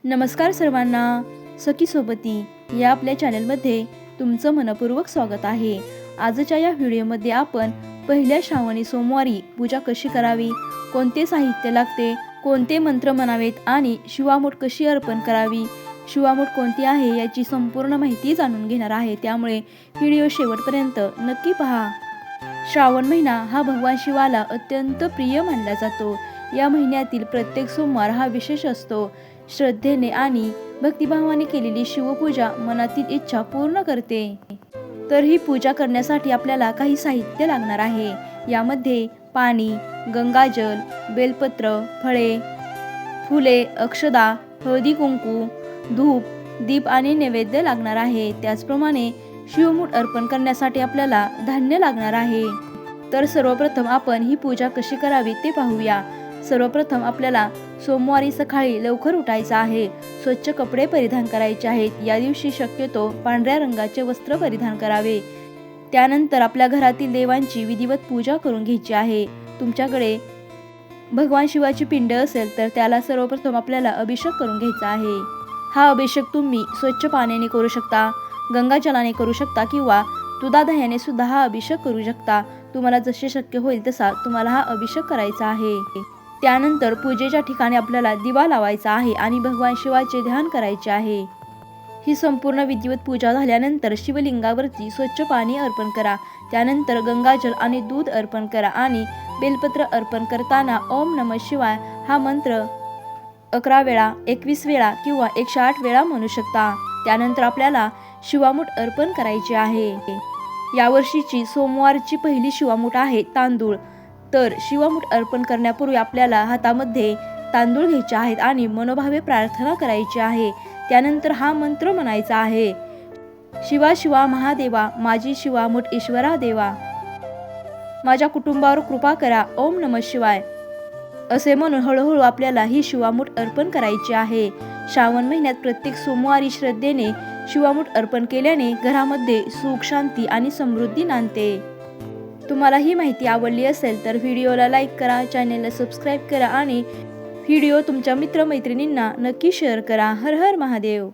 नमस्कार सर्वांना, सखी सोबती या आपल्या चॅनलमध्ये तुमचं मनपूर्वक स्वागत आहे। आजच्या या व्हिडिओमध्ये आपण पहिल्या श्रावणी सोमवारी पूजा कशी करावी, कोणते साहित्य लागते, कोणते मंत्र म्हणावेत आणि शिवामूठ कशी अर्पण करावी, शिवामूठ कोणती आहे याची संपूर्ण माहिती जाणून घेणार आहे। त्यामुळे व्हिडिओ शेवटपर्यंत नक्की पहा। श्रावण महिना हा भगवान शिवाला अत्यंत प्रिय मानला जातो। या महिन्यातील प्रत्येक सोमवार हा विशेष असतो। श्रद्धेने आणि भक्तिभावाने केलेली शिवपूजा मनातील इच्छा पूर्ण करते। तर ही पूजा करण्यासाठी आपल्याला काही साहित्य लागणार आहे। यामध्ये पाणी, गंगाजल, बेलपत्र, फळे, फुले, अक्षदा, हळदी कुंकू, धूप, दीप आणि नैवेद्य लागणार आहे। त्याचप्रमाणे शिवमूठ अर्पण करण्यासाठी आपल्याला धान्य लागणार आहे। तर सर्वप्रथम आपण ही पूजा कशी करावी ते पाहूया। सर्वप्रथम आपल्याला सोमवारी सकाळी लवकर उठायचं आहे। स्वच्छ कपडे परिधान करायचे आहेत। या दिवशी शक्यतो पांढऱ्या रंगाचे वस्त्र परिधान करावे। त्यानंतर आपल्या घरातील देवांची विधिवत पूजा करून घ्यायची आहे। तुमच्याकडे भगवान शिवाची पिंड असेल तर त्याला सर्वप्रथम आपल्याला अभिषेक करून घ्यायचा आहे। हा अभिषेक तुम्ही स्वच्छ पाण्याने करू शकता, गंगाजलाने करू शकता किंवा दुधादह्याने सुद्धा हा अभिषेक करू शकता। तुम्हाला जसे शक्य होईल तसा तुम्हाला हा अभिषेक करायचा आहे। त्यानंतर पूजेच्या ठिकाणी आपल्याला दिवा लावायचा आहे आणि भगवान शिवाचे ध्यान करायचे आहे। ही संपूर्ण विधिवत पूजा झाल्यानंतर शिवलिंगावरती स्वच्छ पाणी अर्पण करा। त्यानंतर गंगाजल आणि दूध अर्पण करा आणि बेलपत्र अर्पण करताना ओम नमः शिवाय हा मंत्र 11 वेळा, 21 वेळा किंवा 108 वेळा म्हणू शकता। त्यानंतर आपल्याला शिवामूठ अर्पण करायचे आहे। यावर्षीची सोमवारची पहिली शिवामूठ आहे तांदूळ। तर शिवामूठ अर्पण करण्यापूर्वी आपल्याला हातामध्ये तांदूळ घ्यायचे आहेत आणि मनोभावे प्रार्थना करायची आहे। त्यानंतर हा मंत्र म्हणायचा आहे, शिवा शिवा महादेवा, माझी शिवामूठ ईश्वरा देवा, माझ्या कुटुंबावर कृपा करा, ओम नमः शिवाय असे म्हणून हळूहळू आपल्याला ही शिवामूठ अर्पण करायची आहे। श्रावण महिन्यात प्रत्येक सोमवारी श्रद्धेने शिवामूठ अर्पण केल्याने घरामध्ये सुख, शांती आणि समृद्धी नांदते। तुम्हाला ही माहिती आवडली असेल तर व्हिडिओला लाईक करा, चॅनेलला सबस्क्राईब करा आणि व्हिडिओ तुमच्या मित्रमैत्रिणींना नक्की शेअर करा। हर हर महादेव।